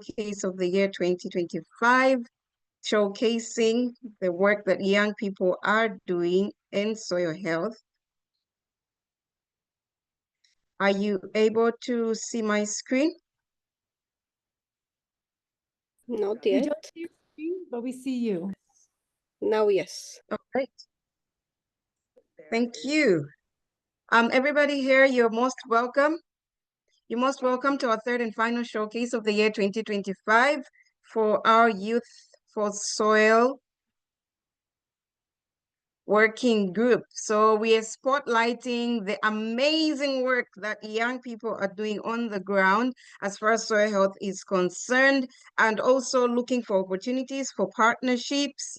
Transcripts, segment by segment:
Showcase of the year 2025, showcasing the work that young people are doing in soil health. Are you able to see my screen? Not We yet. don't see your screen, but we see you. Now, yes. All right. Thank you. Everybody here, you're most welcome. You're most welcome to our third and final showcase of the year 2025 for our Youth for Soil working group. So we are spotlighting the amazing work that young people are doing on the ground as far as soil health is concerned, and also looking for opportunities for partnerships,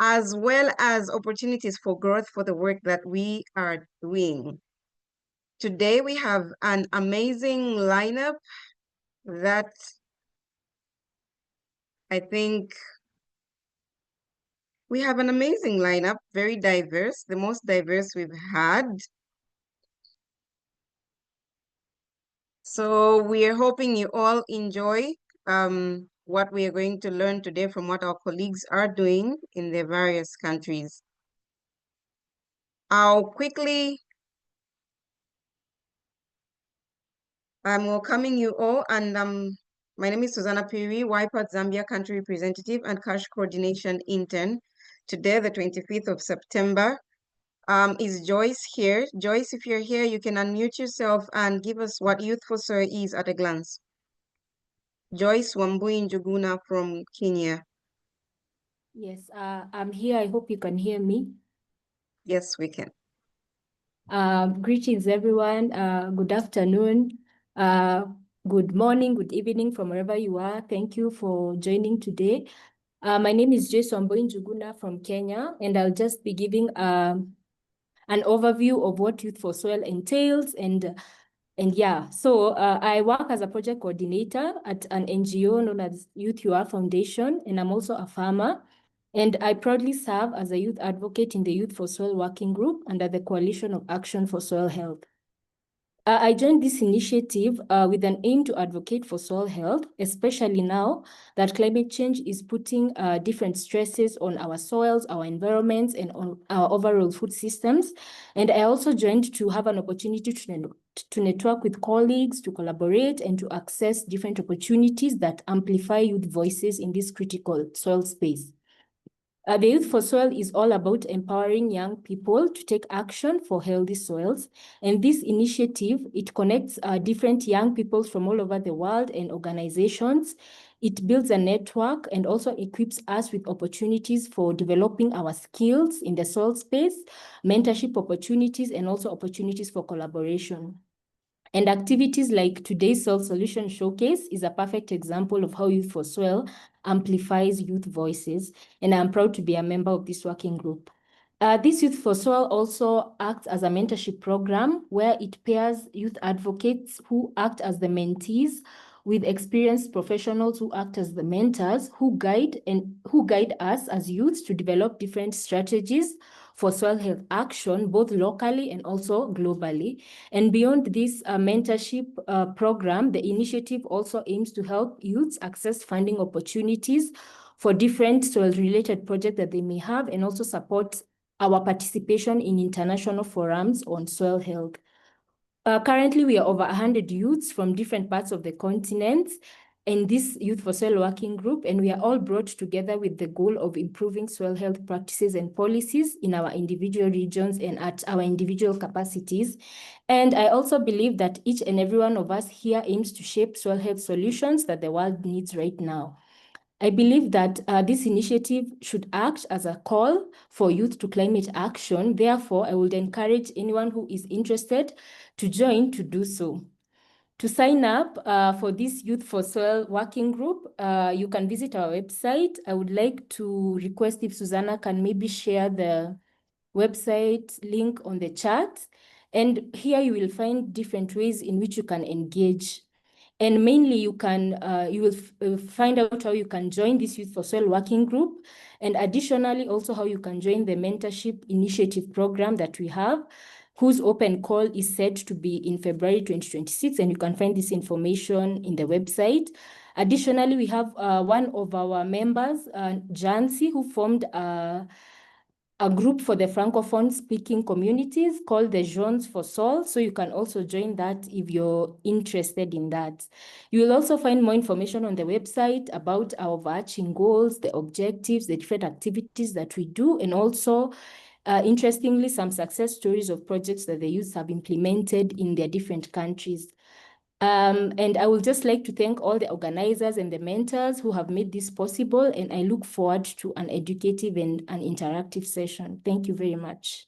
as well as opportunities for growth for the work that we are doing. Today, we have an amazing lineup that I think we have an amazing lineup, very diverse, the most diverse we've had. So we are hoping you all enjoy what we are going to learn today from what our colleagues are doing in their various countries. I'm welcoming you all, and my name is Susanna Piri, YPAT Zambia Country Representative and Cash Coordination Intern. Today, the 25th of September, is Joyce here. Joyce, if you're here, you can unmute yourself and give us what Youth for Soil is at a glance. Joyce Wambui Njuguna from Kenya. Yes, I'm here. I hope you can hear me. Yes, we can. Greetings, everyone. Good afternoon, good morning, good evening from wherever you are. Thank you for joining today. My name is Joyce Wambui Njuguna from Kenya, and I'll just be giving an overview of what Youth for Soil entails. And yeah, so I work as a project coordinator at an NGO known as Youth UR Foundation, and I'm also a farmer. And I proudly serve as a youth advocate in the Youth for Soil Working Group under the Coalition of Action for Soil Health. I joined this initiative with an aim to advocate for soil health, especially now that climate change is putting different stresses on our soils, our environments, and on our overall food systems. And I also joined to have an opportunity to network with colleagues, to collaborate, and to access different opportunities that amplify youth voices in this critical soil space. The Youth for Soil is all about empowering young people to take action for healthy soils. And this initiative, it connects different young people from all over the world and organizations. It builds a network and also equips us with opportunities for developing our skills in the soil space, mentorship opportunities, and also opportunities for collaboration. And activities like today's Soil Solution Showcase is a perfect example of how Youth for Soil amplifies youth voices, and I'm proud to be a member of this working group. This Youth for Soil also acts as a mentorship program where it pairs youth advocates who act as the mentees with experienced professionals who act as the mentors who guide us as youths to develop different strategies for soil health action, both locally and also globally. And beyond this mentorship program, the initiative also aims to help youths access funding opportunities for different soil-related projects that they may have, and also support our participation in international forums on soil health. Currently, we are over 100 youths from different parts of the continent in this Youth for Soil Working Group, and we are all brought together with the goal of improving soil health practices and policies in our individual regions and at our individual capacities. And I also believe that each and every one of us here aims to shape soil health solutions that the world needs right now. I believe that this initiative should act as a call for youth to climate action. Therefore, I would encourage anyone who is interested to join to do so. To sign up for this Youth for Soil Working Group, you can visit our website. I would like to request if Susanna can maybe share the website link on the chat. And here you will find different ways in which you can engage. And mainly you will find out how you can join this Youth for Soil Working Group, and additionally also how you can join the mentorship initiative program that we have, whose open call is set to be in February 2026, and you can find this information in the website. Additionally, we have one of our members, Jancy, who formed a group for the Francophone speaking communities called the Jeunes for Soul. So you can also join that if you're interested in that. You will also find more information on the website about our overarching goals, the objectives, the different activities that we do, and also interestingly, some success stories of projects that the youth have implemented in their different countries. And I would just like to thank all the organizers and the mentors who have made this possible, and I look forward to an educative and an interactive session. Thank you very much.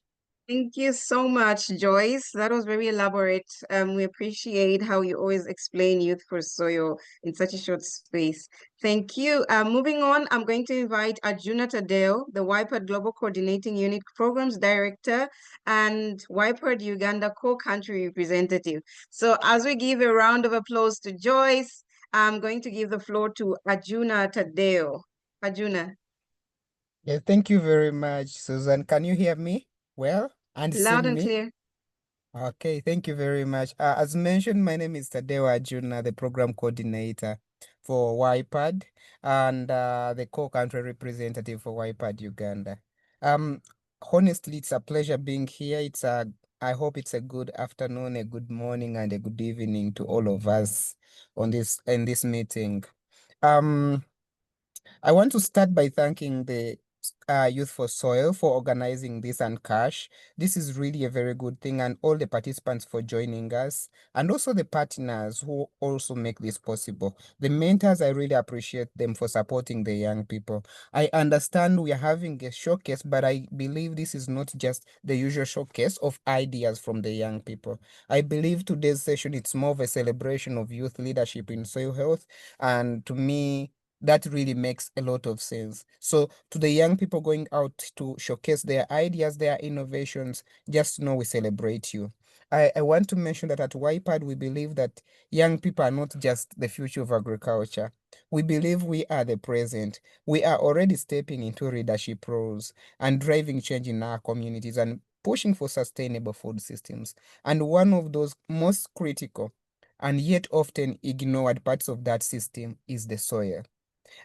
Thank you so much, Joyce. That was very elaborate. We appreciate how you always explain Youth for Soil in such a short space. Thank you. Moving on, I'm going to invite Arjuna Tadeo, the YPAD Global Coordinating Unit Programs Director and YPAD Uganda Co-Country Representative. So as we give a round of applause to Joyce, I'm going to give the floor to Arjuna Tadeo. Arjuna. Yeah, thank you very much, Susan. Can you hear me well and see Loud and me? clear. Okay, thank you very much. As mentioned, my name is Tadeo Arjuna, the program coordinator for YPAD and the co-country representative for YPAD Uganda. Honestly, it's a pleasure being here. I hope it's a good afternoon, a good morning, and a good evening to all of us in this meeting. I want to start by thanking the Youth for Soil for organizing this and Cash. This is really a very good thing, and all the participants for joining us, and also the partners who also make this possible. The mentors, I really appreciate them for supporting the young people. I understand we are having a showcase, but I believe this is not just the usual showcase of ideas from the young people. I believe today's session, it's more of a celebration of youth leadership in soil health, and to me, that really makes a lot of sense. So to the young people going out to showcase their ideas, their innovations, just know we celebrate you. I want to mention that at YPAD, we believe that young people are not just the future of agriculture. We believe we are the present. We are already stepping into leadership roles and driving change in our communities and pushing for sustainable food systems. And one of those most critical and yet often ignored parts of that system is the soil.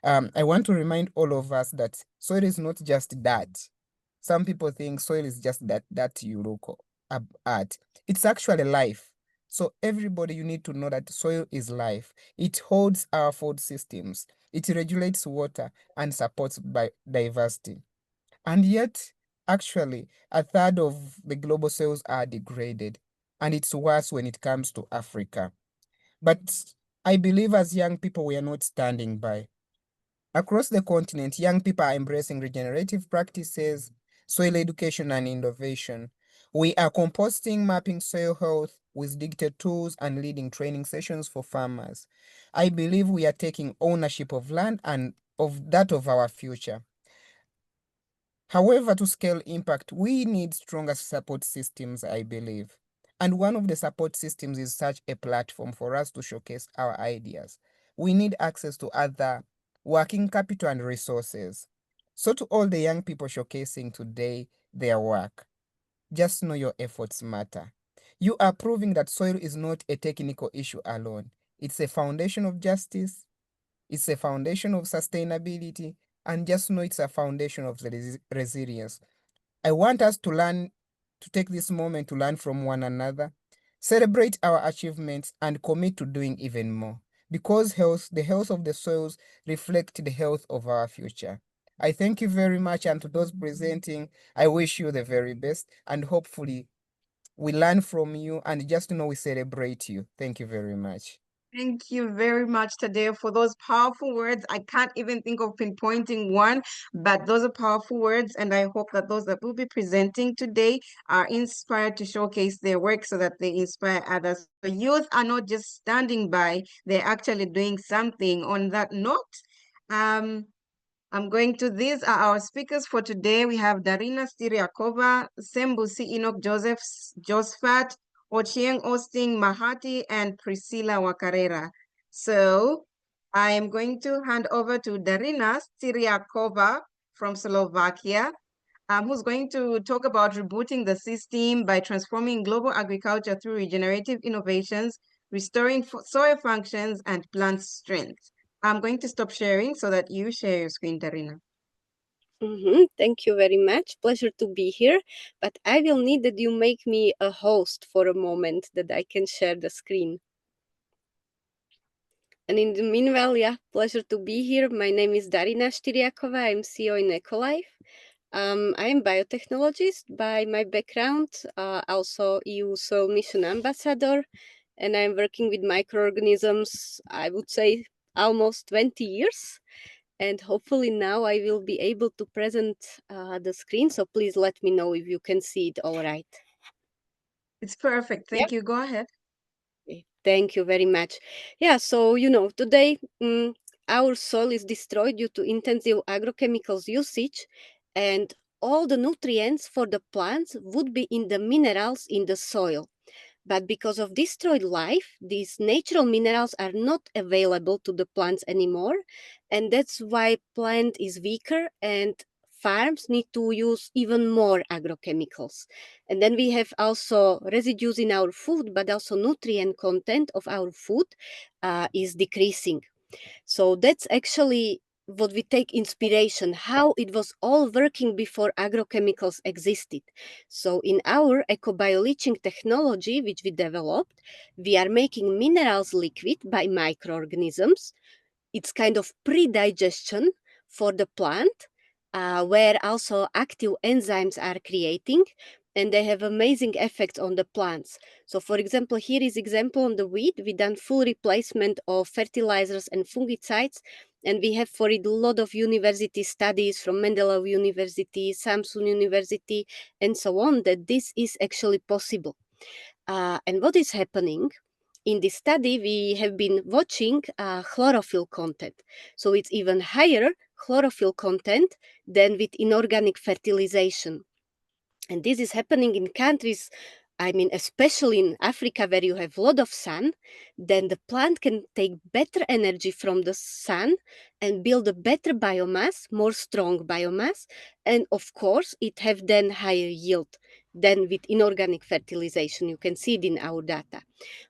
I want to remind all of us that soil is not just dirt. Some people think soil is just that you look at. It's actually life. So everybody, you need to know that soil is life. It holds our food systems. It regulates water and supports biodiversity. And yet, actually, a third of the global soils are degraded. And it's worse when it comes to Africa. But I believe as young people, we are not standing by. Across the continent, young people are embracing regenerative practices, soil education, and innovation. We are composting, mapping soil health with digital tools, and leading training sessions for farmers. I believe we are taking ownership of land and of our future. However, to scale impact, we need stronger support systems, I believe. And one of the support systems is such a platform for us to showcase our ideas. We need access to other working capital and resources. So to all the young people showcasing today their work, just know your efforts matter. You are proving that soil is not a technical issue alone. It's a foundation of justice, it's a foundation of sustainability, and just know it's a foundation of resilience. I want us to take this moment to learn from one another, celebrate our achievements, and commit to doing even more. Because the health of the soils reflect the health of our future. I thank you very much, and to those presenting, I wish you the very best, and hopefully we learn from you, and just know we celebrate you. Thank you very much. Thank you very much, Tadeo, for those powerful words. I can't even think of pinpointing one, but those are powerful words, and I hope that those that will be presenting today are inspired to showcase their work so that they inspire others. The youth are not just standing by, they're actually doing something. On that note, these are our speakers for today. We have Darina Styriakova, Sembusi Enoch Josephat, Ochieng Austin Mahati, and Priscilla Wakarera. So I am going to hand over to Darina Styriakova from Slovakia, who's going to talk about rebooting the system by transforming global agriculture through regenerative innovations, restoring soil functions, and plant strength. I'm going to stop sharing so that you share your screen, Darina. Thank you very much. Pleasure to be here. But I will need that you make me a host for a moment that I can share the screen. And in the meanwhile, yeah, pleasure to be here. My name is Darina Štiriakova. I'm CEO in Ecolife. I'm biotechnologist by my background, also EU Soil Mission Ambassador, and I'm working with microorganisms, I would say, almost 20 years. And hopefully now I will be able to present the screen. So please let me know if you can see it all right. It's perfect. Thank you. Go ahead. Okay, thank you very much. Yeah, so, today our soil is destroyed due to intensive agrochemicals usage, and all the nutrients for the plants would be in the minerals in the soil. But because of destroyed life, these natural minerals are not available to the plants anymore. And that's why plant is weaker and farms need to use even more agrochemicals. And then we have also residues in our food, but also nutrient content of our food is decreasing. So that's actually what we take inspiration, how it was all working before agrochemicals existed. So in our ecobioleaching technology, which we developed, we are making minerals liquid by microorganisms. It's kind of pre-digestion for the plant, where also active enzymes are creating, and they have amazing effects on the plants. So for example, here is example on the wheat. We done full replacement of fertilizers and fungicides, and we have for it a lot of university studies from Mendelov University, Samsun University, and so on, that this is actually possible. And what is happening? In this study, we have been watching chlorophyll content. So it's even higher chlorophyll content than with inorganic fertilization. And this is happening in countries, especially in Africa, where you have a lot of sun. Then the plant can take better energy from the sun and build a better biomass, more strong biomass. And of course, it have then higher yield than with inorganic fertilization. You can see it in our data.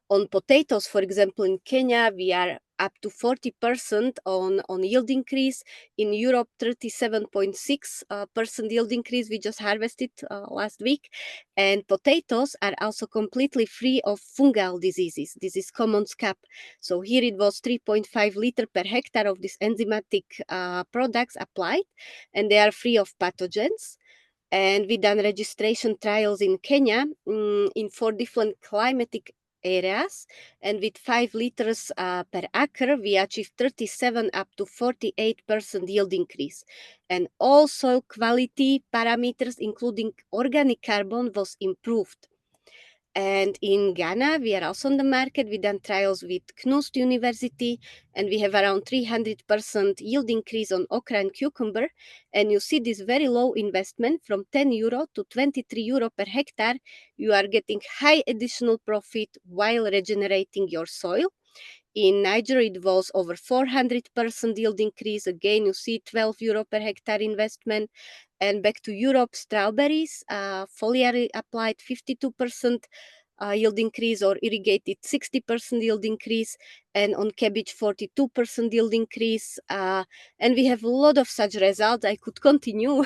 On potatoes, for example, in Kenya, we are up to 40% on yield increase. In Europe, 37.6% yield increase. We just harvested last week. And potatoes are also completely free of fungal diseases. This is common scab. So here it was 3.5 liter per hectare of these enzymatic products applied, and they are free of pathogens. And we done registration trials in Kenya in 4 different climatic areas, and with 5 liters per acre, we achieved 37 up to 48% yield increase. And all soil quality parameters, including organic carbon, was improved. And in Ghana, we are also on the market. We done trials with KNUST University, and we have around 300% yield increase on okra and cucumber. And you see this very low investment from 10 euro to 23 euro per hectare. You are getting high additional profit while regenerating your soil. In Niger, it was over 400% yield increase. Again, you see 12 euro per hectare investment. And back to Europe, strawberries, foliar applied 52% yield increase, or irrigated 60% yield increase, and on cabbage 42% yield increase. And we have a lot of such results. I could continue,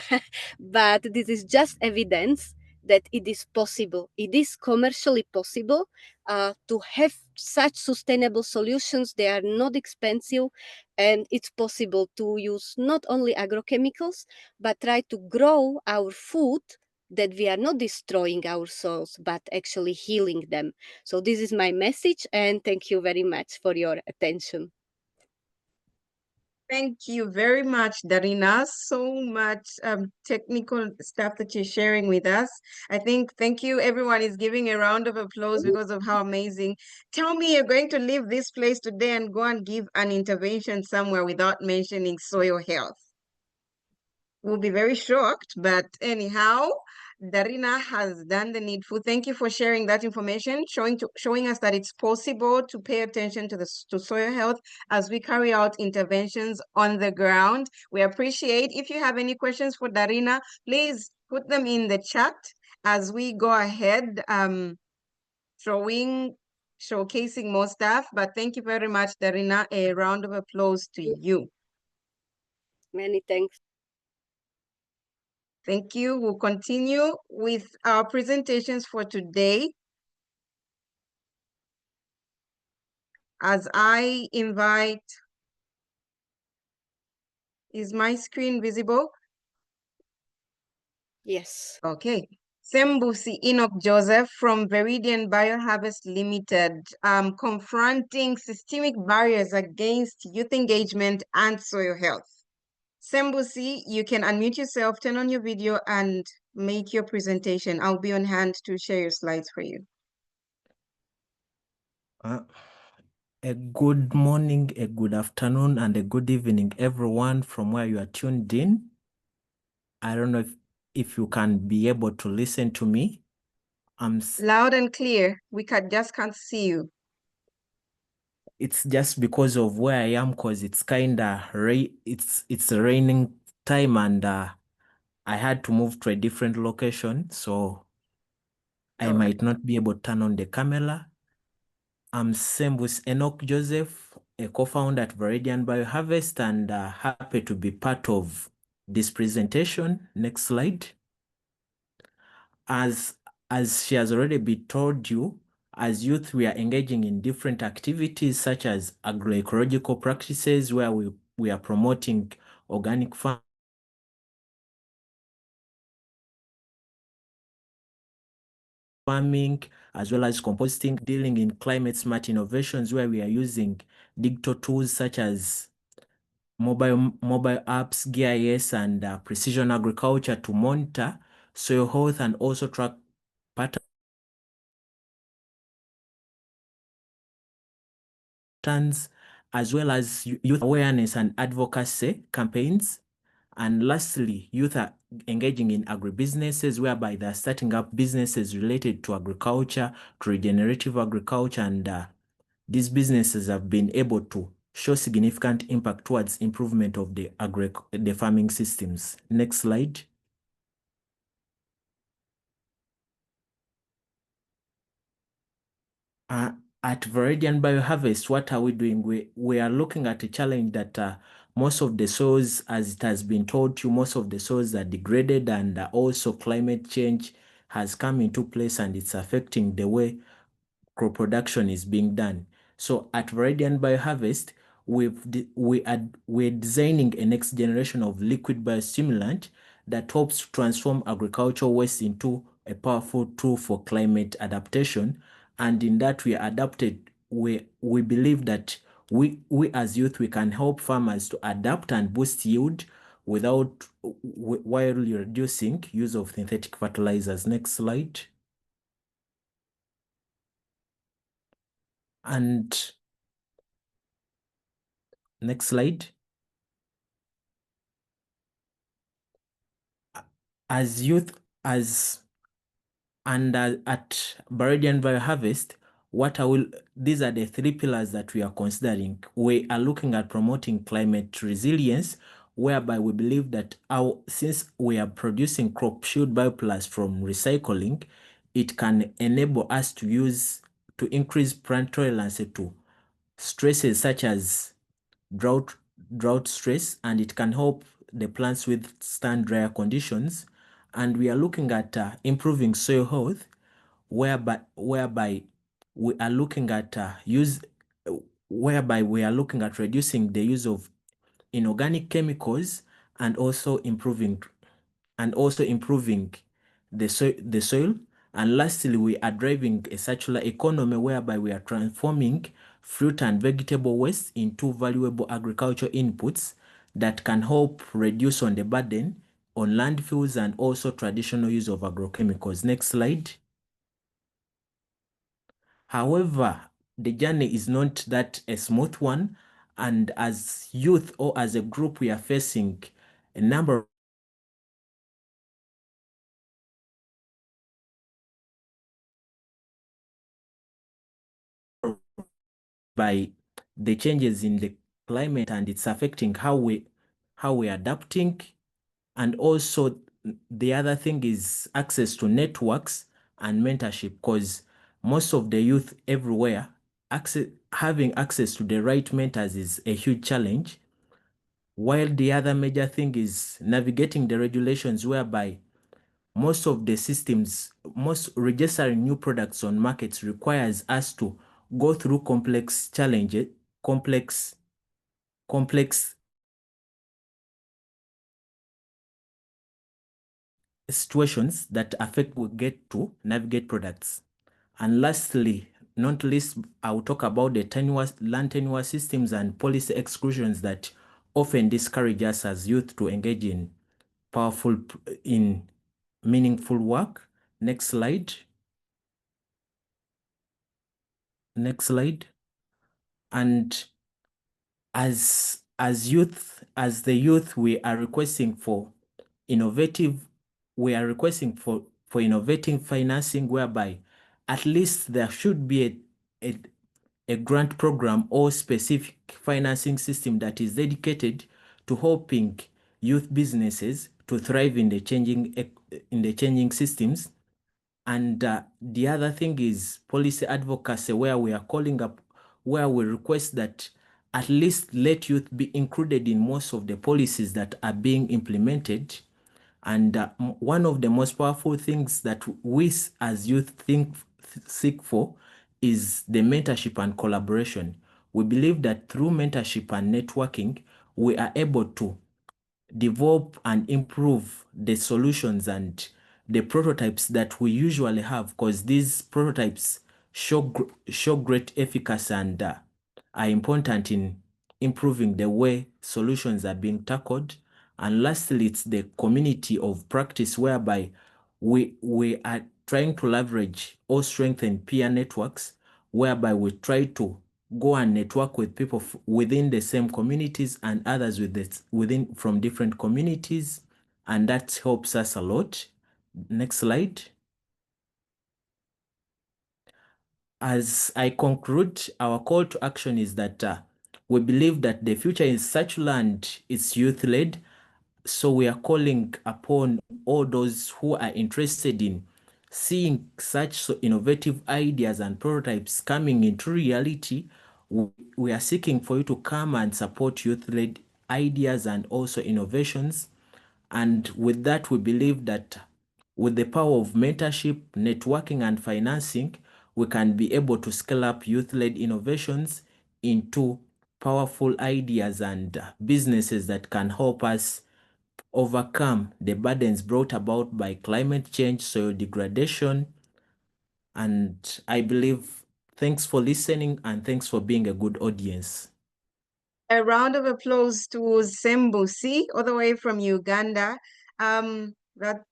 but this is just evidence that it is possible. It is commercially possible to have such sustainable solutions. They are not expensive, and it's possible to use not only agrochemicals, but try to grow our food that we are not destroying our soils, but actually healing them. So this is my message, and thank you very much for your attention. Thank you very much, Darina. So much technical stuff that you're sharing with us. Thank you. Everyone is giving a round of applause because of how amazing. Tell me you're going to leave this place today and go and give an intervention somewhere without mentioning soil health. We'll be very shocked, but anyhow, Darina has done the needful. Thank you for sharing that information, showing us that it's possible to pay attention to soil health as we carry out interventions on the ground. We appreciate. If you have any questions for Darina, please put them in the chat as we go ahead showing showcasing more stuff. But thank you very much, Darina. A round of applause to you. Many thanks. Thank you. We'll continue with our presentations for today. As I invite, is my screen visible? Yes. Okay. Sembusi Enoch Joseph from Veridian Bioharvest Limited, confronting systemic barriers against youth engagement and soil health. Sembusi, you can unmute yourself, turn on your video, and make your presentation. I'll be on hand to share your slides for you. A good morning, a good afternoon, and a good evening, everyone from where you are tuned in. I don't know if you can be able to listen to me. Loud and clear. We just can't see you. It's just because of where I am, because it's kind of it's a raining time, and I had to move to a different location, so I might not be able to turn on the camera. I'm Sembus Enoch Joseph, a co-founder at Veridian Bioharvest, and happy to be part of this presentation. Next slide. As she has already been told you, as youth, we are engaging in different activities such as agroecological practices, where we are promoting organic farming, as well as composting, dealing in climate smart innovations, where we are using digital tools such as mobile apps, GIS, and precision agriculture to monitor soil health and also track patterns, as well as youth awareness and advocacy campaigns. And lastly, youth are engaging in agribusinesses, whereby they're starting up businesses related to agriculture, to regenerative agriculture, and these businesses have been able to show significant impact towards improvement of the farming systems. Next slide. At Veridian Bioharvest, what are we doing? We are looking at a challenge that most of the soils, as it has been told to you, most of the soils are degraded, and also climate change has come into place, and it's affecting the way crop production is being done. So at Veridian Bioharvest, we're designing a next generation of liquid biostimulant that helps to transform agricultural waste into a powerful tool for climate adaptation. And in that we believe that we as youth, we can help farmers to adapt and boost yield while reducing use of synthetic fertilizers. Next slide. And next slide. As youth, at Baridian Bioharvest, these are the three pillars that we are considering. We are looking at promoting climate resilience, whereby we believe that since we are producing crop shield bioplast from recycling, it can enable us to increase plant tolerance to stresses such as drought stress, and it can help the plants withstand drier conditions. And we are looking at improving soil health, whereby we are looking at reducing the use of inorganic chemicals, and also improving the soil. And lastly, we are driving a circular economy, whereby we are transforming fruit and vegetable waste into valuable agricultural inputs that can help reduce on the burden on landfills and also traditional use of agrochemicals. Next slide. However, the journey is not that a smooth one, and as youth or as a group, we are facing a number by the changes in the climate, and it's affecting how we're adapting. And also the other thing is access to networks and mentorship, because most of the youth everywhere, having access to the right mentors is a huge challenge. While the other major thing is navigating the regulations whereby most of the systems, most registering new products on markets requires us to go through complex challenges, complex situations that affect we get to navigate products. And lastly, not least, I will talk about the land tenure systems and policy exclusions that often discourage us as youth to engage in meaningful work. Next slide. Next slide. And as the youth, we are requesting for innovative financing whereby at least there should be a grant program or specific financing system that is dedicated to helping youth businesses to thrive in the changing systems. And the other thing is policy advocacy, where we request that at least let youth be included in most of the policies that are being implemented. And one of the most powerful things that we as youth seek for is the mentorship and collaboration. We believe that through mentorship and networking, we are able to develop and improve the solutions and the prototypes that we usually have, because these prototypes show great efficacy and are important in improving the way solutions are being tackled. And lastly, it's the community of practice whereby we are trying to leverage or strengthen peer networks, whereby we try to go and network with people within the same communities and others from different communities, and that helps us a lot. Next slide. As I conclude, our call to action is that we believe that the future in such land is youth-led. So we are calling upon all those who are interested in seeing such innovative ideas and prototypes coming into reality. We are seeking for you to come and support youth-led ideas and also innovations. And with that, we believe that with the power of mentorship, networking, and financing, we can be able to scale up youth-led innovations into powerful ideas and businesses that can help us overcome the burdens brought about by climate change, soil degradation. And I believe, thanks for listening and thanks for being a good audience. A round of applause to Sembusi, all the way from Uganda. That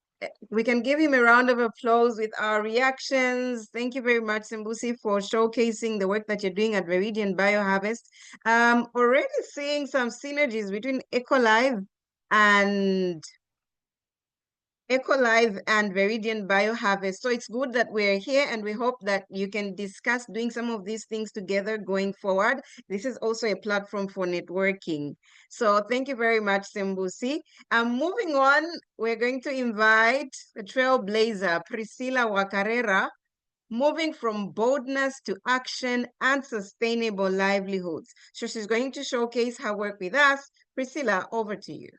we can give him a round of applause with our reactions. Thank you very much, Sembusi, for showcasing the work that you're doing at Meridian Bioharvest. Already seeing some synergies between EcoLive and Meridian Bioharvest. So it's good that we're here, and we hope that you can discuss doing some of these things together going forward. This is also a platform for networking. So thank you very much, Sembusi. Moving on, we're going to invite the trailblazer, Priscilla Wakarera, moving from boldness to action and sustainable livelihoods. So she's going to showcase her work with us. Priscilla, over to you.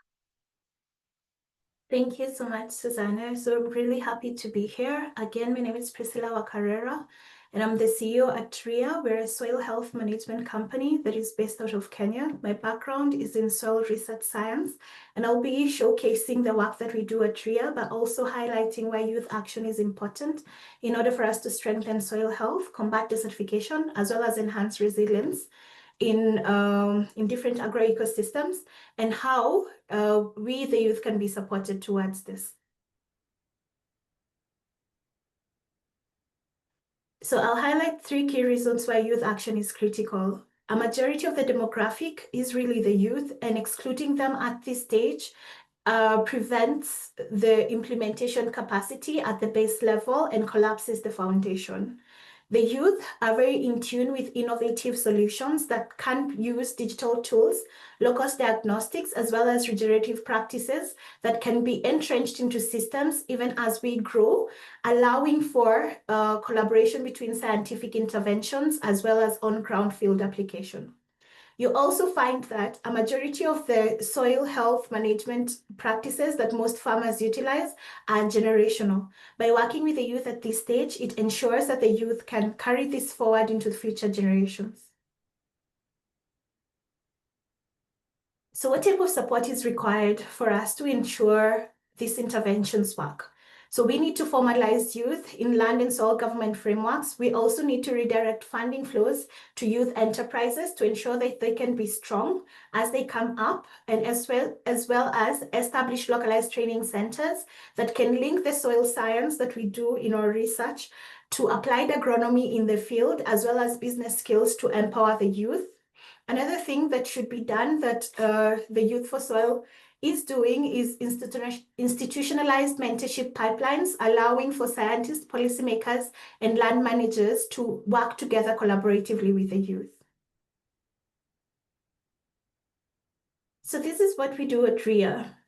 Thank you so much, Susanna. So I'm really happy to be here. Again, my name is Priscilla Wakarera, and I'm the CEO at TRIA. We're a soil health management company that is based out of Kenya. My background is in soil research science, and I'll be showcasing the work that we do at TRIA, but also highlighting why youth action is important in order for us to strengthen soil health, combat desertification, as well as enhance resilience in different agro-ecosystems, and how we, the youth, can be supported towards this. So I'll highlight 3 key reasons why youth action is critical. A majority of the demographic is really the youth, and excluding them at this stage prevents the implementation capacity at the base level and collapses the foundation. The youth are very in tune with innovative solutions that can use digital tools, low-cost diagnostics, as well as regenerative practices that can be entrenched into systems even as we grow, allowing for collaboration between scientific interventions as well as on-ground field application. You also find that a majority of the soil health management practices that most farmers utilize are generational. By working with the youth at this stage, it ensures that the youth can carry this forward into future generations. So what type of support is required for us to ensure these interventions work? So we need to formalize youth in land and soil government frameworks. We also need to redirect funding flows to youth enterprises to ensure that they can be strong as they come up, and as well as establish localized training centers that can link the soil science that we do in our research to applied agronomy in the field, as well as business skills to empower the youth. Another thing that should be done that the Youth for Soil is doing is institutionalized mentorship pipelines, allowing for scientists, policymakers, and land managers to work together collaboratively with the youth. So this is what we do at RIA.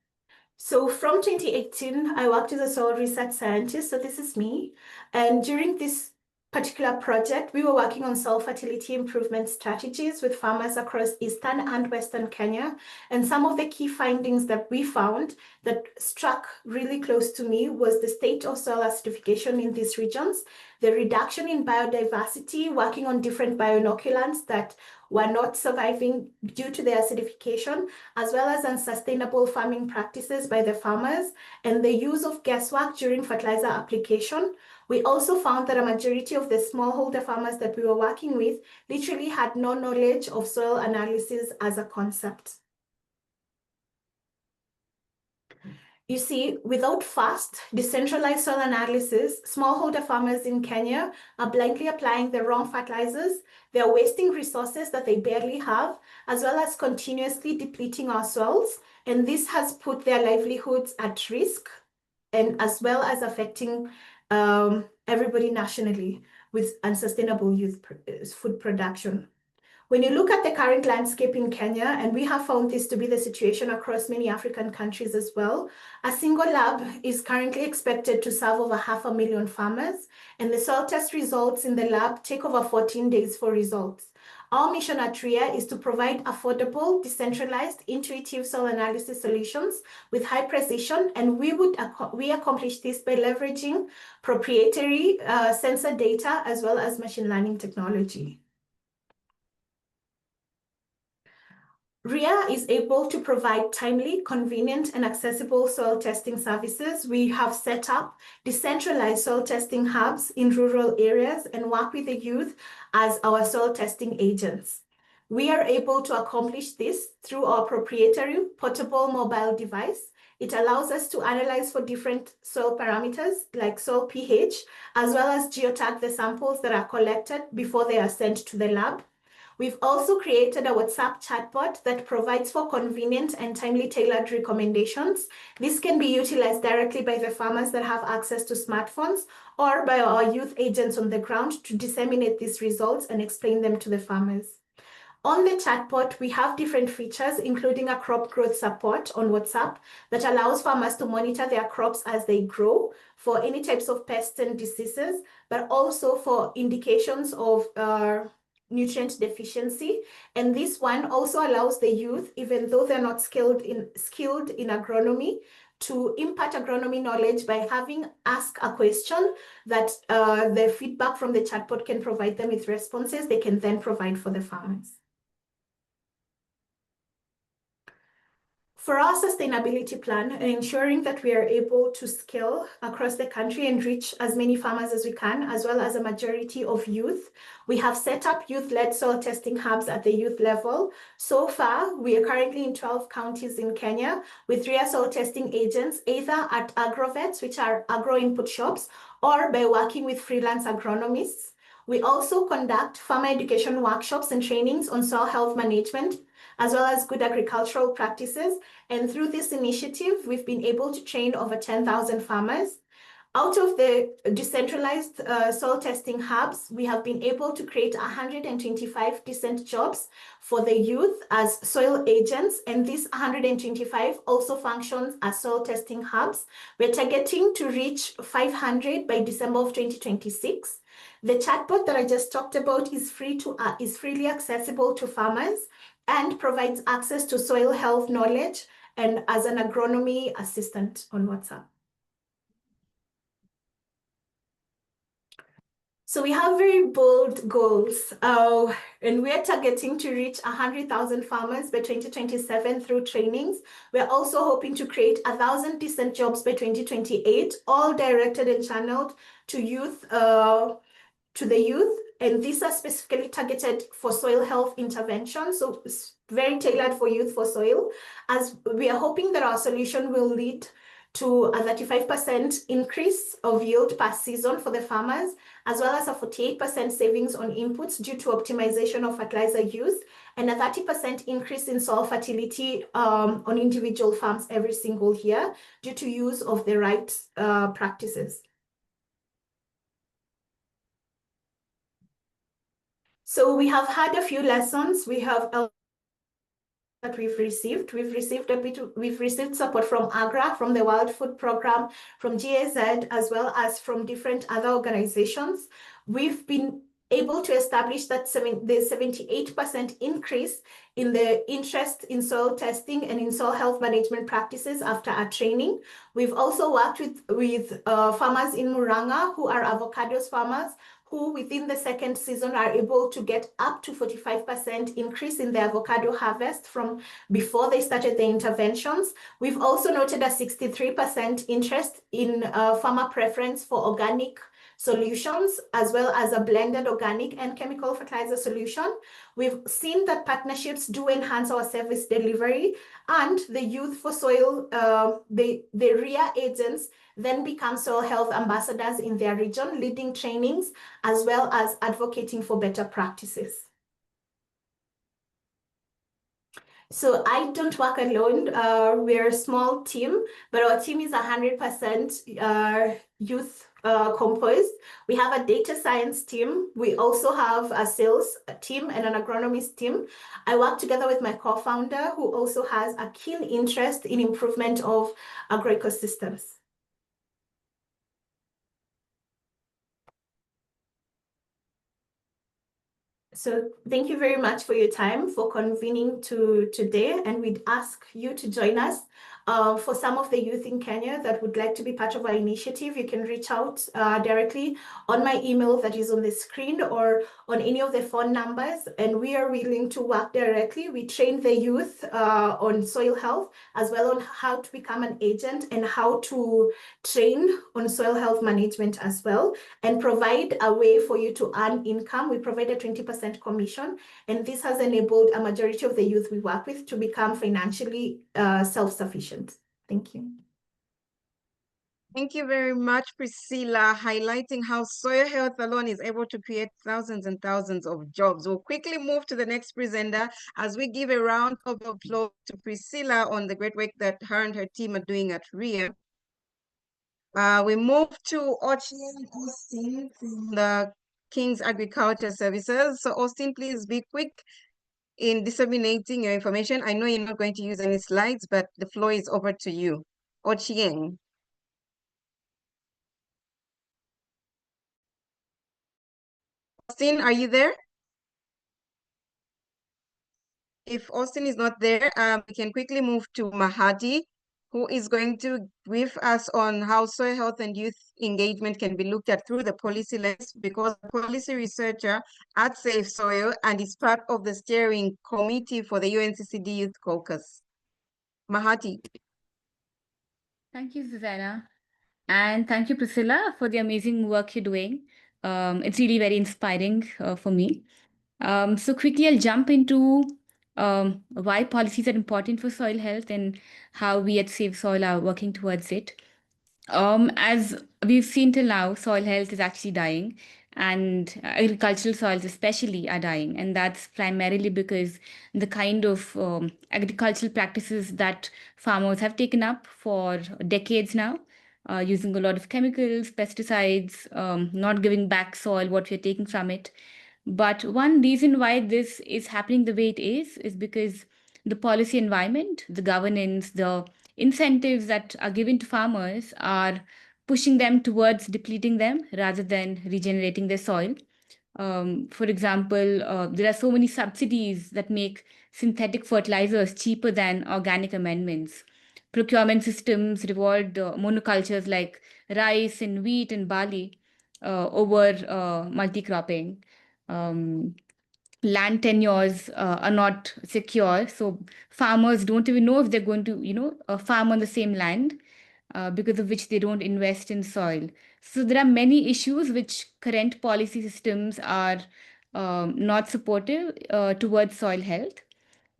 So from 2018, I worked as a soil research scientist. So this is me. And during this particular project, we were working on soil fertility improvement strategies with farmers across eastern and western Kenya. And some of the key findings that we found that struck really close to me was the state of soil acidification in these regions, the reduction in biodiversity, working on different bioinoculants that were not surviving due to the acidification, as well as unsustainable farming practices by the farmers, and the use of guesswork during fertilizer application. We also found that a majority of the smallholder farmers that we were working with literally had no knowledge of soil analysis as a concept. You see, without fast, decentralized soil analysis, smallholder farmers in Kenya are blindly applying the wrong fertilizers. They're wasting resources that they barely have, as well as continuously depleting our soils. And this has put their livelihoods at risk, and as well as affecting everybody nationally with unsustainable youth food production. When you look at the current landscape in Kenya, and we have found this to be the situation across many African countries as well, a single lab is currently expected to serve over 500,000 farmers, and the soil test results in the lab take over 14 days for results. Our mission at RIA is to provide affordable, decentralized, intuitive soil analysis solutions with high precision, and we accomplish this by leveraging proprietary sensor data as well as machine learning technology. RIA is able to provide timely, convenient, and accessible soil testing services. We have set up decentralized soil testing hubs in rural areas and work with the youth as our soil testing agents. We are able to accomplish this through our proprietary portable mobile device. It allows us to analyze for different soil parameters like soil pH, as well as geotag the samples that are collected before they are sent to the lab. We've also created a WhatsApp chatbot that provides for convenient and timely tailored recommendations. This can be utilized directly by the farmers that have access to smartphones or by our youth agents on the ground to disseminate these results and explain them to the farmers. On the chatbot, we have different features, including a crop growth support on WhatsApp that allows farmers to monitor their crops as they grow for any types of pests and diseases, but also for indications of nutrient deficiency. And this one also allows the youth, even though they're not skilled in agronomy, to impart agronomy knowledge by having ask a question that the feedback from the chatbot can provide them with responses they can then provide for the farmers. For our sustainability plan and ensuring that we are able to scale across the country and reach as many farmers as we can, as well as a majority of youth, we have set up youth-led soil testing hubs at the youth level. So far, we are currently in 12 counties in Kenya with RIA soil testing agents, either at agrovets, which are agro input shops, or by working with freelance agronomists. We also conduct farmer education workshops and trainings on soil health management, as well as good agricultural practices. And through this initiative, we've been able to train over 10,000 farmers. Out of the decentralized soil testing hubs, we have been able to create 125 decent jobs for the youth as soil agents, and these 125 also functions as soil testing hubs. We're targeting to reach 500 by December of 2026. The chatbot that I just talked about is freely accessible to farmers and provides access to soil health knowledge and as an agronomy assistant on WhatsApp. So we have very bold goals, and we're targeting to reach 100,000 farmers by 2027 through trainings. We're also hoping to create 1,000 decent jobs by 2028, all directed and channeled to the youth. And these are specifically targeted for soil health intervention. So it's very tailored for youth for soil, as we are hoping that our solution will lead to a 35% increase of yield per season for the farmers, as well as a 48% savings on inputs due to optimization of fertilizer use, and a 30% increase in soil fertility on individual farms every single year due to use of the right practices. So we have had a few lessons. We have that we've received. We've received support from AGRA, from the World Food Program, from GAZ, as well as from different other organizations. We've been able to establish that the 78% increase in the interest in soil testing and in soil health management practices after our training. We've also worked with farmers in Muranga who are avocados farmers, who within the second season are able to get up to 45% increase in their avocado harvest from before they started the interventions. We've also noted a 63% interest in farmer preference for organic solutions, as well as a blended organic and chemical fertilizer solution. We've seen that partnerships do enhance our service delivery, and the youth for soil, the RIA agents then become soil health ambassadors in their region, leading trainings, as well as advocating for better practices. So I don't work alone. We're a small team, but our team is 100% youth composed. We have a data science team. We also have a sales team and an agronomist team. I work together with my co-founder, who also has a keen interest in improvement of agroecosystems. So thank you very much for your time, for convening today, and we'd ask you to join us. For some of the youth in Kenya that would like to be part of our initiative, you can reach out directly on my email that is on the screen or on any of the phone numbers, and we are willing to work directly. We train the youth on soil health, as well on how to become an agent and how to train on soil health management as well, and provide a way for you to earn income. We provide a 20% commission, and this has enabled a majority of the youth we work with to become financially self-sufficient. Thank you. Thank you very much, Priscilla, highlighting how soil health alone is able to create thousands and thousands of jobs. We'll quickly move to the next presenter as we give a round of applause to Priscilla on the great work that her and her team are doing at RIA. We move to Austin from the King's Agriculture Services. So Austin, please be quick in disseminating your information. I know you're not going to use any slides, but the floor is over to you. Ochieng. Austin, are you there? If Austin is not there, we can quickly move to Mahati, who is going to brief us on how soil health and youth engagement can be looked at through the policy lens, because a policy researcher at Safe Soil and is part of the steering committee for the UNCCD Youth Caucus. Mahati. Thank you, Susanna. And thank you, Priscilla, for the amazing work you're doing. It's really very inspiring for me. So quickly, I'll jump into why policies are important for soil health and how we at Save Soil are working towards it. As we've seen till now, soil health is actually dying, and agricultural soils especially are dying. And that's primarily because the kind of agricultural practices that farmers have taken up for decades now using a lot of chemicals, pesticides, not giving back soil what we're taking from it. But one reason why this is happening the way it is because the policy environment, the governance, the incentives that are given to farmers are pushing them towards depleting them rather than regenerating their soil. For example, there are so many subsidies that make synthetic fertilizers cheaper than organic amendments. Procurement systems reward monocultures like rice and wheat and barley over multi-cropping. Um, Land tenures are not secure, so farmers don't even know if they're going to, farm on the same land, because of which they don't invest in soil. So there are many issues which current policy systems are not supportive towards soil health.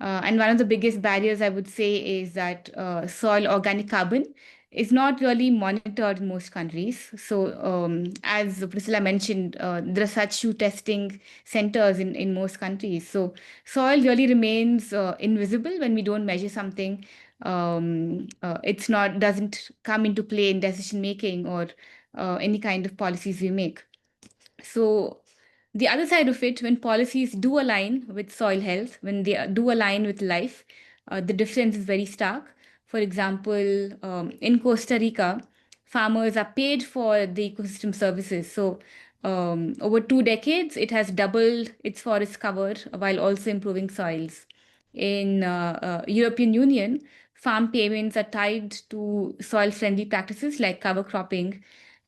And one of the biggest barriers, I would say, is that soil organic carbon is not really monitored in most countries. So, as Priscilla mentioned, there are such shoe testing centers in most countries. So, soil really remains invisible when we don't measure something. It's not doesn't come into play in decision making or any kind of policies we make. So the other side of it, when policies do align with soil health, when they do align with life, the difference is very stark. For example, in Costa Rica, farmers are paid for the ecosystem services. So over 2 decades, it has doubled its forest cover while also improving soils. In European Union, farm payments are tied to soil-friendly practices like cover cropping,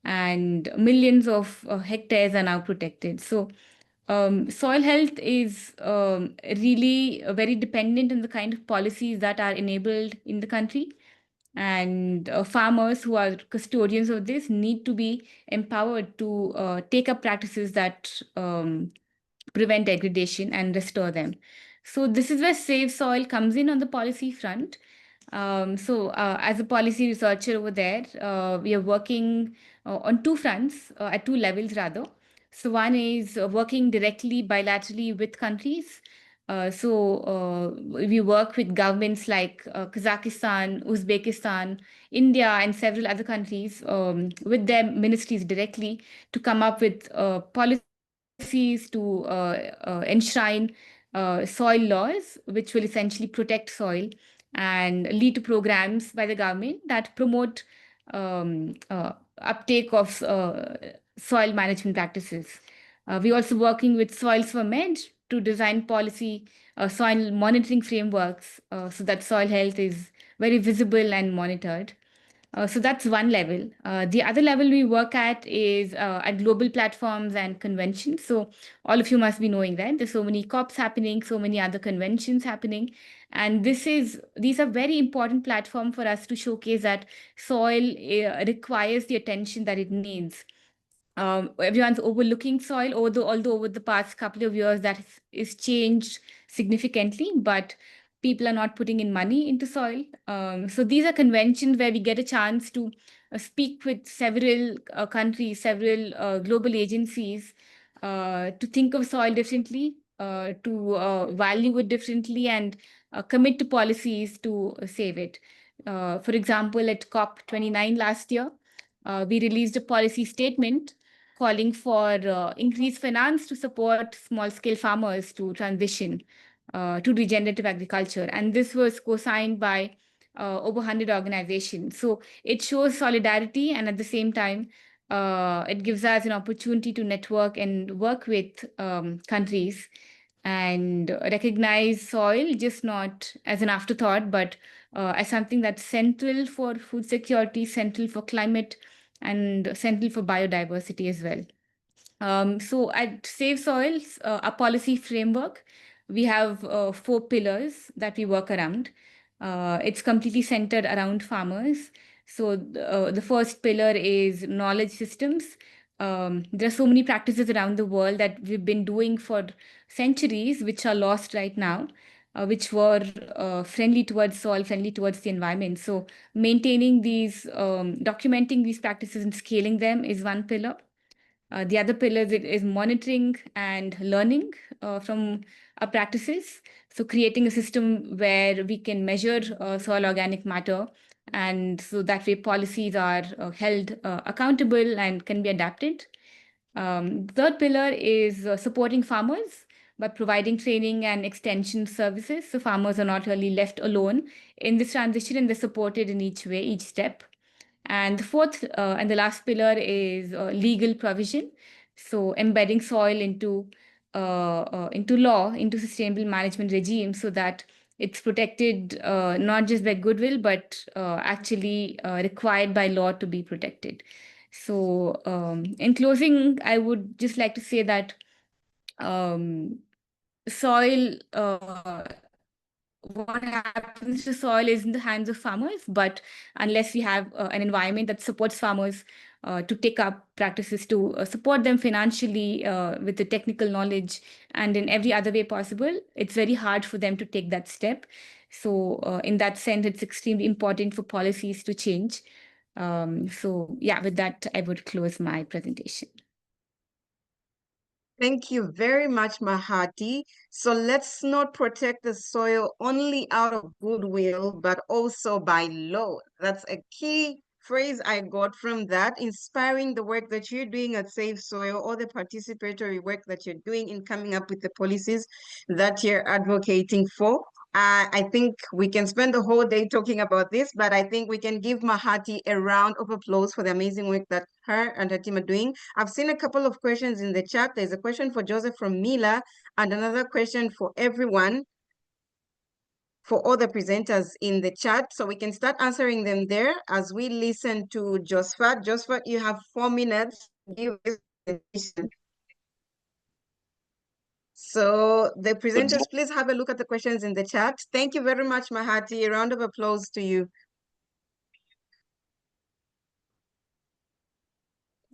and millions of hectares are now protected. So, soil health is really very dependent on the kind of policies that are enabled in the country. And farmers who are custodians of this need to be empowered to take up practices that prevent degradation and restore them. So, this is where Save Soil comes in on the policy front. As a policy researcher over there, we are working on two fronts, at two levels rather. So, one is working directly bilaterally with countries. We work with governments like Kazakhstan, Uzbekistan, India, and several other countries, with their ministries directly to come up with policies to enshrine soil laws, which will essentially protect soil and lead to programs by the government that promote uptake of soil management practices. We're also working with Soils for Med to design policy soil monitoring frameworks so that soil health is very visible and monitored. So that's one level. The other level we work at is at global platforms and conventions. So all of you must be knowing that there's so many COPs happening, so many other conventions happening, and these are very important platform for us to showcase that soil requires the attention that it needs. Everyone's overlooking soil, although over the past couple of years that is changed significantly, but people are not putting in money into soil. So these are conventions where we get a chance to speak with several countries, several global agencies, to think of soil differently, to value it differently, and commit to policies to save it. For example, at COP29 last year, we released a policy statement calling for increased finance to support small scale farmers to transition to regenerative agriculture. And this was co signed by over 100 organizations. So it shows solidarity, and at the same time, it gives us an opportunity to network and work with countries and recognize soil just not as an afterthought, but as something that's central for food security, central for climate, and central for biodiversity as well. So at Save Soils, a policy framework, we have 4 pillars that we work around. It's completely centered around farmers. So the first pillar is knowledge systems. There are so many practices around the world that we've been doing for centuries, which are lost right now, which were friendly towards soil, friendly towards the environment. So maintaining these, documenting these practices and scaling them is one pillar. The other pillar is monitoring and learning from our practices. So creating a system where we can measure soil organic matter And so that way policies are held accountable and can be adapted. Third pillar is supporting farmers by providing training and extension services. So farmers are not really left alone in this transition, and they're supported in each way, each step. And the fourth and the last pillar is legal provision. So embedding soil into law, into sustainable management regime, so that it's protected not just by goodwill, but actually required by law to be protected. So, in closing, I would just like to say that um, soil, what happens to soil is in the hands of farmers, but unless we have an environment that supports farmers to take up practices to support them financially with the technical knowledge and in every other way possible, it's very hard for them to take that step. So, in that sense, it's extremely important for policies to change. So, yeah, with that, I would close my presentation. Thank you very much, Mahati. So let's not protect the soil only out of goodwill, but also by law. That's a key phrase I got from that, inspiring the work that you're doing at Save Soil, or the participatory work that you're doing in coming up with the policies that you're advocating for. I think we can spend the whole day talking about this, but I think we can give Mahati a round of applause for the amazing work that her and her team are doing. I've seen a couple of questions in the chat. There's a question for Joseph from Mila and another question for everyone, for all the presenters in the chat. So we can start answering them there as we listen to Josephat. Josephat, you have 4 minutes to give this presentation. So the presenters, please have a look at the questions in the chat. Thank you very much, Mahati. A round of applause to you.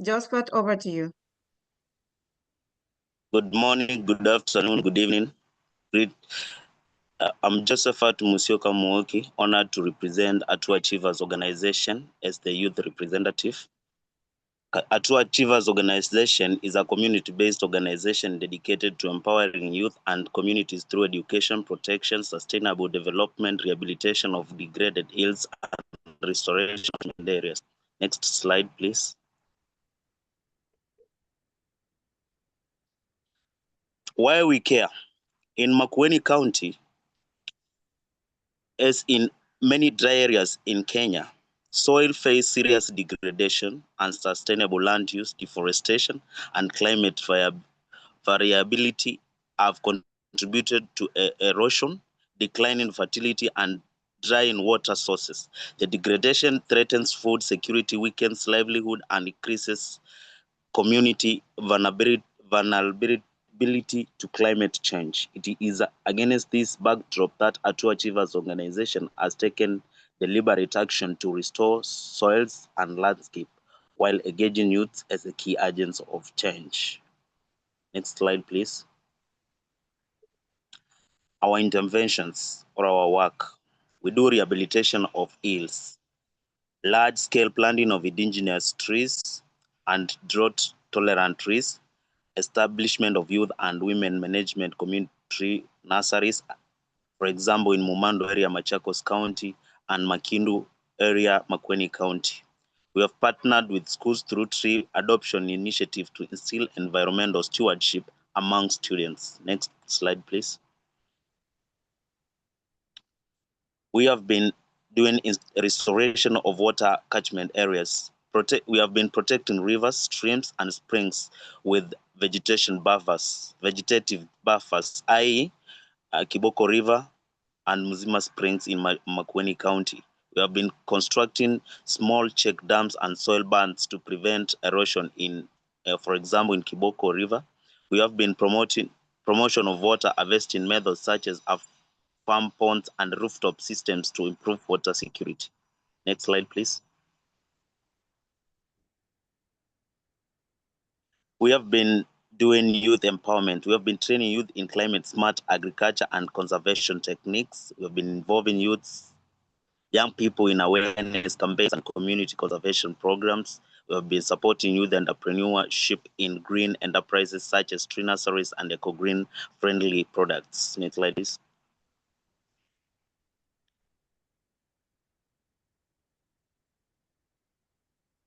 Josephat, over to you. Good morning, good afternoon, good evening. I'm Josephat Musioka Muoki, honored to represent Atua Achievers Organization as the youth representative. Atua Achievers Organization is a community-based organization dedicated to empowering youth and communities through education, protection, sustainable development, rehabilitation of degraded hills, and restoration of areas. Next slide, please. Why we care? In Makueni County, as in many dry areas in Kenya, soil face serious degradation, unsustainable land use, deforestation, and climate variability have contributed to erosion, decline in fertility, and dry in water sources. The degradation threatens food security, weakens livelihood, and increases community vulnerability to climate change. It is against this backdrop that Atua Achievers Organization has taken deliberate action to restore soils and landscape while engaging youth as a key agents of change. Next slide, please. Our interventions or our work. We do rehabilitation of hills, large-scale planting of indigenous trees and drought-tolerant trees, establishment of youth and women management community nurseries, for example, in Mumando area, Machakos County, and Makindu area, Makueni County. We have partnered with schools through tree adoption initiative to instill environmental stewardship among students. Next slide, please. We have been doing restoration of water catchment areas. We have been protecting rivers, streams, and springs with vegetative buffers, i.e. Kiboko River and Mzima Springs in Makueni County. We have been constructing small check dams and soil bands to prevent erosion in, for example, in Kiboko River. We have been promotion of water harvesting methods such as farm ponds and rooftop systems to improve water security. Next slide, please. We have been doing youth empowerment. We have been training youth in climate smart agriculture and conservation techniques. We have been involving young people in awareness campaigns and community conservation programs. We have been supporting youth entrepreneurship in green enterprises such as tree nurseries and eco-green friendly products. Next slide, please.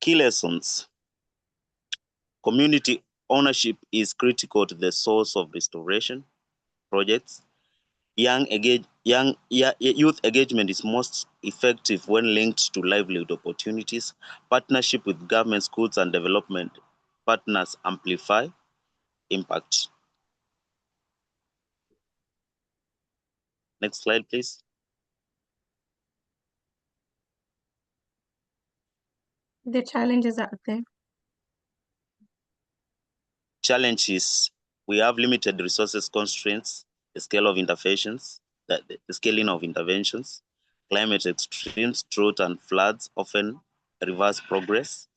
Key lessons. Community ownership is critical to the source of restoration projects. Youth engagement is most effective when linked to livelihood opportunities. Partnership with government, schools, and development partners amplify impact. Next slide, please. The challenges out there. Challenge is we have limited resources constraints, the scale of interventions, the scaling of interventions, climate extremes, drought and floods often reverse progress.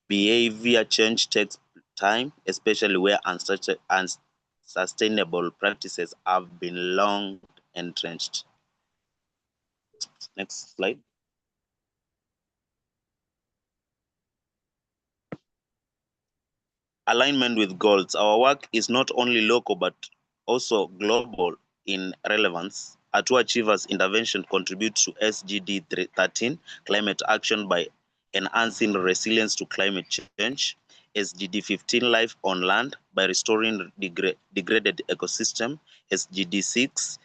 Behavior change takes time, especially where unsustainable practices have been long entrenched. Next slide. Alignment with goals. Our work is not only local but also global in relevance. Our two achievers intervention contribute to SDG 13, climate action by enhancing resilience to climate change. SDG 15, life on land by restoring degraded ecosystem. SDG 6,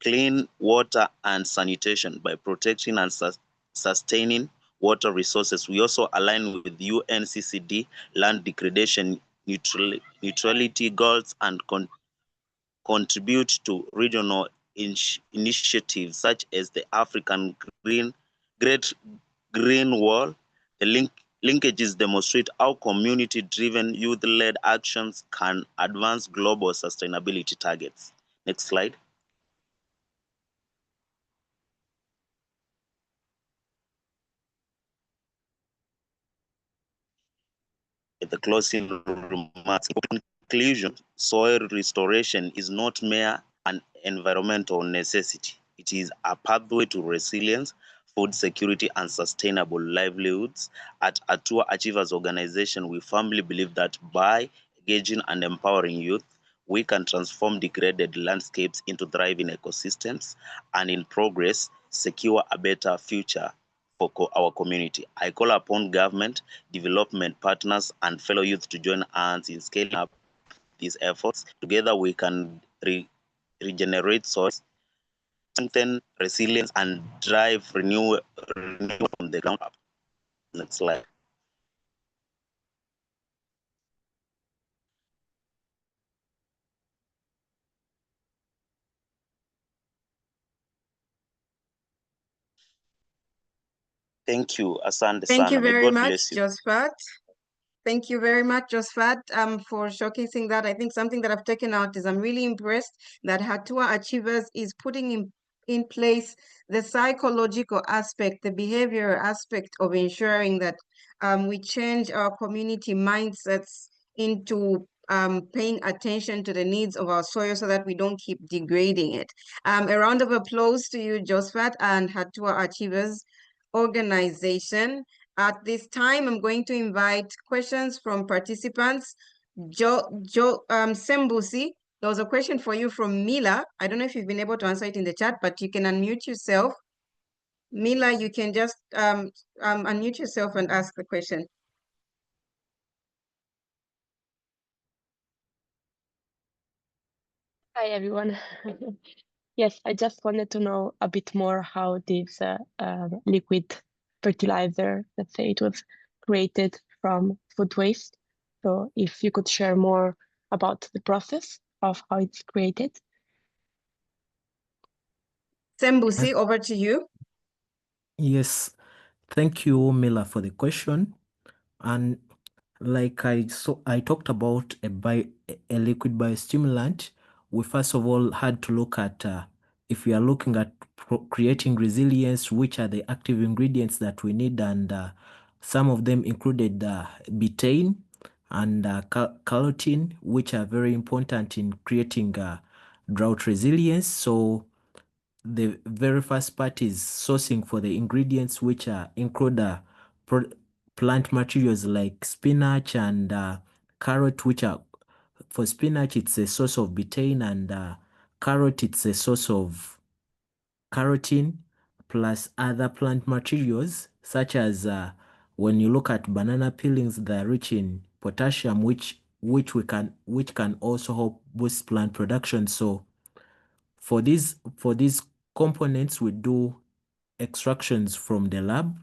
clean water and sanitation by protecting and sustaining water resources. We also align with UNCCD land degradation neutrality goals and contribute to regional initiatives such as the African Great Green Wall. The linkages demonstrate how community-driven youth-led actions can advance global sustainability targets. Next slide. At the closing remarks, in conclusion, soil restoration is not mere an environmental necessity. It is a pathway to resilience, food security, and sustainable livelihoods. At Atua Achievers Organization, we firmly believe that by engaging and empowering youth, we can transform degraded landscapes into thriving ecosystems and in progress, secure a better future for our community. I call upon government, development partners, and fellow youth to join hands in scaling up these efforts. Together, we can regenerate soils, strengthen resilience, and drive renewal from the ground up. Next slide. Thank you, Asante Thank you Sana. May very God much, bless you. Josephat. Thank you very much, Josephat, for showcasing that. I think something that I've taken out is I'm really impressed that Hatua Achievers is putting in place the psychological aspect, the behavioral aspect of ensuring that we change our community mindsets into paying attention to the needs of our soil so that we don't keep degrading it. A round of applause to you, Josephat, and Hatua Achievers organization. At this time, I'm going to invite questions from participants. Sembusi, there was a question for you from Mila. I don't know if you've been able to answer it in the chat, but you can unmute yourself. Mila, you can just unmute yourself and ask the question. Hi, everyone. Yes, I just wanted to know a bit more how this liquid fertilizer, let's say it was created from food waste. So if you could share more about the process of how it's created. Sembusi, over to you. Yes, thank you, Mila, for the question. And like I talked about a liquid biostimulant, we first of all had to look at if we are looking at creating resilience, which are the active ingredients that we need, and some of them included betaine and carotene, which are very important in creating drought resilience. So the very first part is sourcing for the ingredients, which include plant materials like spinach and carrot, which are, for spinach, it's a source of betaine, and carrot, it's a source of carotene, plus other plant materials such as when you look at banana peelings, they're rich in potassium, which can also help boost plant production. So for these components, we do extractions from the lab,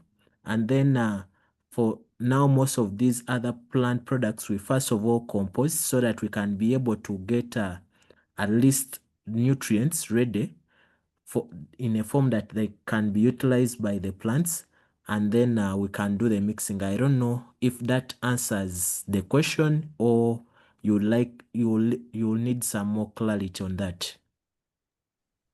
and then for now most of these other plant products we first of all compost so that we can be able to get at least nutrients ready for in a form that they can be utilized by the plants, and then we can do the mixing. I don't know if that answers the question, or you'll need some more clarity on that.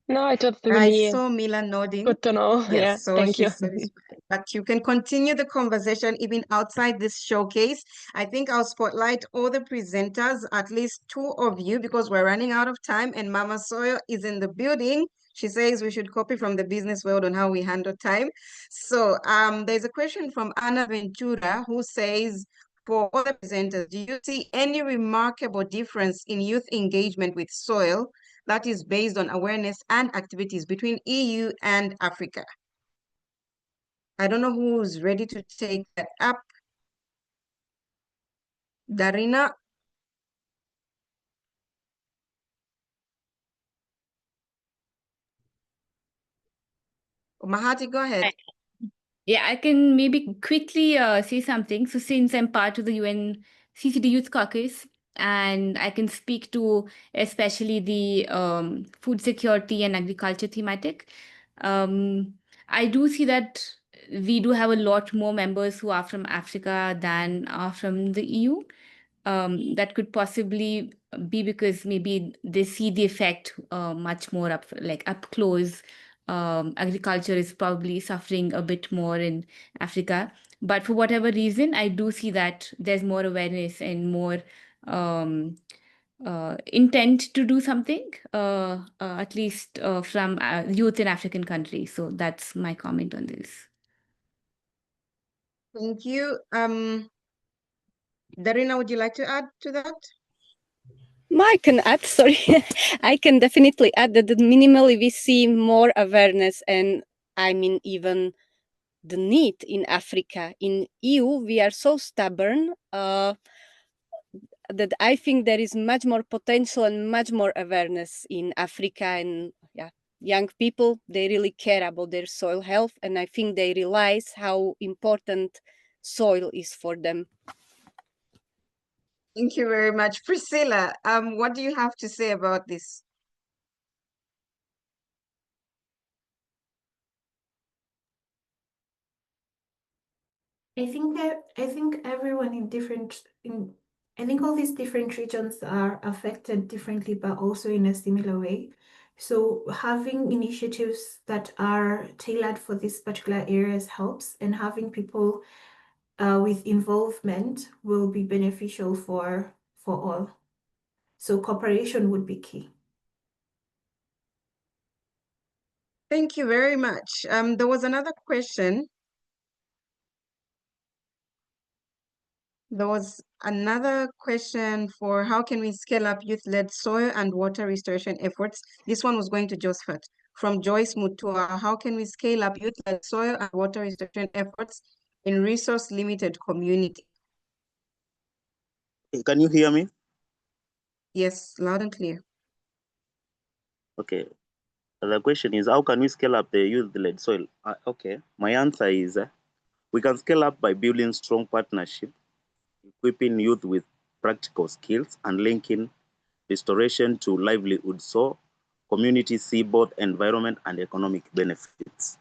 No, it was I really saw Mila nodding. good to know. Yes, Yeah, so thank you. she's satisfied. But you can continue the conversation even outside this showcase. I think I'll spotlight all the presenters, at least two of you, because we're running out of time, and Mama Soyo is in the building. She says we should copy from the business world on how we handle time. So there's a question from Ana Ventura who says, for all the presenters, do you see any remarkable difference in youth engagement with soil that is based on awareness and activities between EU and Africa? I don't know who's ready to take that up. Darina? Mahati, go ahead. Yeah, I can maybe quickly say something. So since I'm part of the UN CCD Youth Caucus, and I can speak to especially the food security and agriculture thematic, I do see that we do have a lot more members who are from Africa than are from the EU. That could possibly be because maybe they see the effect much more up close. Agriculture is probably suffering a bit more in Africa, but for whatever reason, I do see that there's more awareness and more intent to do something, at least from youth in African countries. So that's my comment on this. Thank you. Darina, would you like to add to that? I can add, sorry, I can definitely add that minimally we see more awareness, and I mean even the need in Africa. In EU, we are so stubborn that I think there is much more potential and much more awareness in Africa, and yeah, young people, they really care about their soil health, and I think they realize how important soil is for them. Thank you very much. Priscilla, what do you have to say about this? I think everyone I think all these different regions are affected differently, but also in a similar way. So having initiatives that are tailored for these particular areas helps, and having people with involvement will be beneficial for all. So cooperation would be key. Thank you very much. There was another question. There was another question for how can we scale up youth-led soil and water restoration efforts? This one was going to Josephat. From Joyce Mutua, how can we scale up youth-led soil and water restoration efforts in resource-limited community? Can you hear me? Yes, loud and clear. Okay. The question is, how can we scale up the youth-led soil? Okay, my answer is we can scale up by building strong partnership, equipping youth with practical skills, and linking restoration to livelihood so communities see both environment and economic benefits.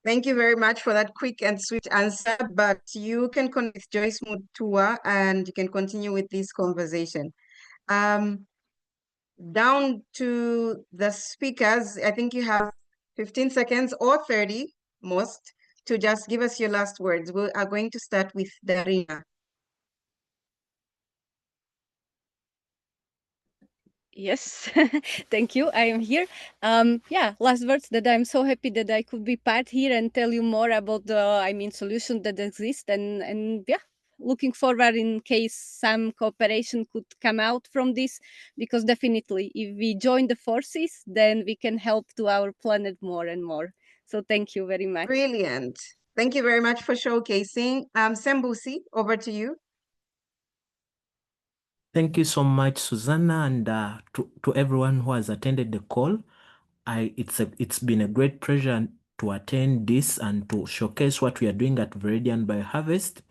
Thank you very much for that quick and sweet answer, but you can connect with Joyce Mutua and you can continue with this conversation. Down to the speakers, I think you have 15 seconds or 30 most to just give us your last words. We are going to start with Darina. Yes, thank you. I am here. Yeah, last words that I'm so happy that I could be part here and tell you more about the, solution that exists, and yeah, looking forward in case some cooperation could come out from this, because definitely if we join the forces, then we can help to our planet more and more. So thank you very much. Brilliant. Thank you very much for showcasing. Sembusi, over to you. Thank you so much, Susanna, and to everyone who has attended the call. It's been a great pleasure to attend this and to showcase what we are doing at Viridian Bioharvest.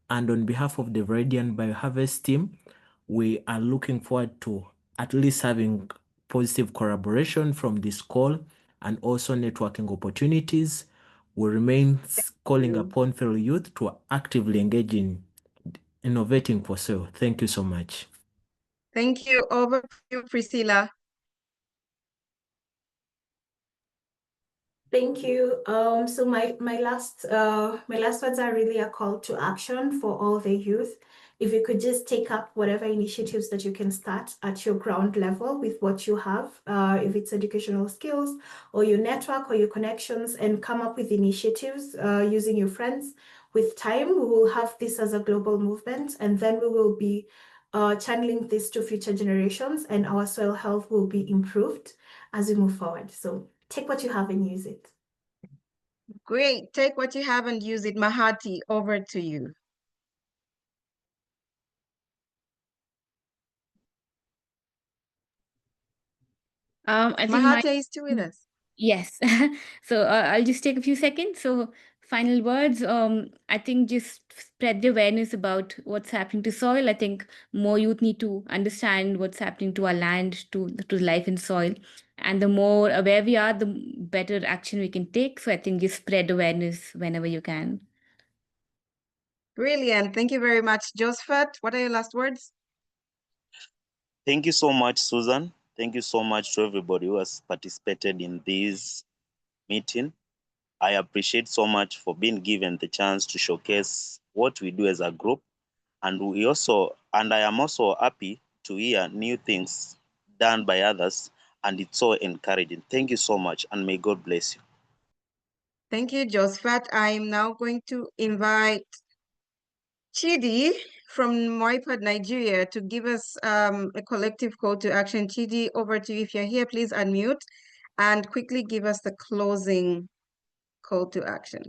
And on behalf of the Viridian Bioharvest team, we are looking forward to at least having positive collaboration from this call and also networking opportunities. We remain calling upon fellow youth to actively engage in innovating for soil. Thank you so much. Thank you. Over to you, Priscilla. Thank you. So my last words are really a call to action for all the youth. If you could just take up whatever initiatives that you can start at your ground level with what you have, if it's educational skills or your network or your connections, and come up with initiatives using your friends. With time, we will have this as a global movement, and then we will be channeling this to future generations, and our soil health will be improved as we move forward. So take what you have and use it. Great. Take what you have and use it. Mahati, over to you. I think Mahati, are you still with us? yes. So I'll just take a few seconds. So final words. I think just spread the awareness about what's happening to soil. I think more youth need to understand what's happening to our land, to life in soil. And the more aware we are, the better action we can take. So I think just spread awareness whenever you can. Brilliant. Thank you very much. Josephat, what are your last words? Thank you so much, Susan. Thank you so much to everybody who has participated in this meeting. I appreciate so much for being given the chance to showcase what we do as a group. And I am also happy to hear new things done by others, and it's so encouraging. Thank you so much, and may God bless you. Thank you, Josephat. I'm now going to invite Chidi from Moipad, Nigeria, to give us a collective call to action. Chidi, over to you. If you're here, please unmute and quickly give us the closing call to action.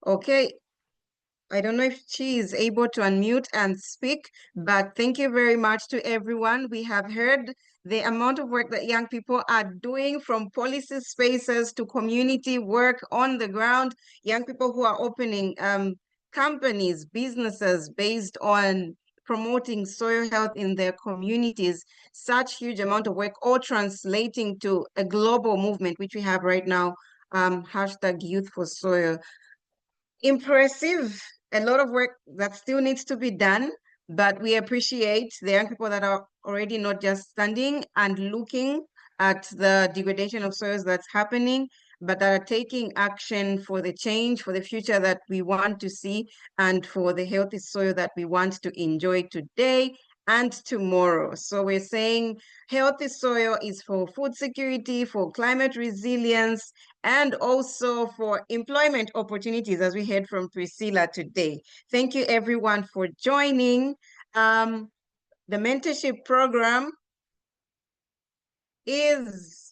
Okay. I don't know if she is able to unmute and speak, but thank you very much to everyone. We have heard the amount of work that young people are doing, from policy spaces to community work on the ground, young people who are opening companies, businesses based on promoting soil health in their communities. Such huge amount of work, all translating to a global movement, which we have right now, hashtag Youth for Soil. Impressive. A lot of work that still needs to be done, but we appreciate the young people that are already not just standing and looking at the degradation of soils that's happening, but that are taking action for the change, for the future that we want to see, and for the healthy soil that we want to enjoy today and tomorrow. So we're saying healthy soil is for food security, for climate resilience, and also for employment opportunities, as we heard from Priscilla today. Thank you everyone for joining. The mentorship program is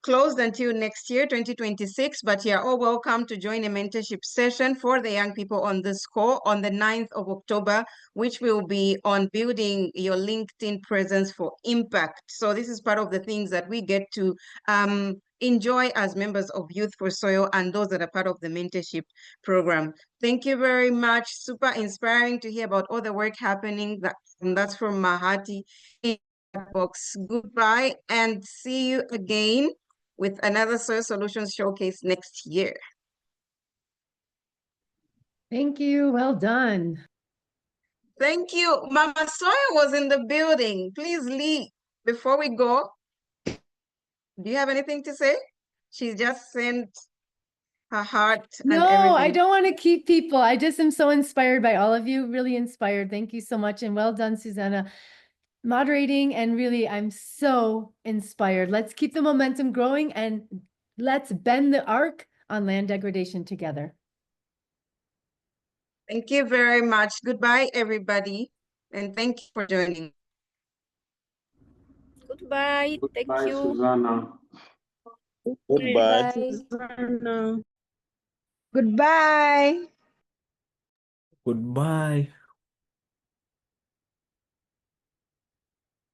closed until next year, 2026, but you're all welcome to join a mentorship session for the young people on this call on the 9th of October, which will be on building your LinkedIn presence for impact. So this is part of the things that we get to enjoy as members of Youth for Soil and those that are part of the mentorship program. Thank you very much. Super inspiring to hear about all the work happening. That's from Mahati. Box. Goodbye and see you again with another Soil Solutions Showcase next year. Thank you. Well done. Thank you. Mama Soya was in the building. Please leave before we go. Do you have anything to say? She just sent her heart and No, everything. I don't want to keep people. I just am so inspired by all of you. Really inspired. Thank you so much. And well done, Susanna, moderating. And really, I'm so inspired. Let's keep the momentum growing and let's bend the arc on land degradation together. Thank you very much. Goodbye, everybody. And thank you for joining. Goodbye. Thank Goodbye, you. Susanna. Goodbye. Susanna. Goodbye. Goodbye.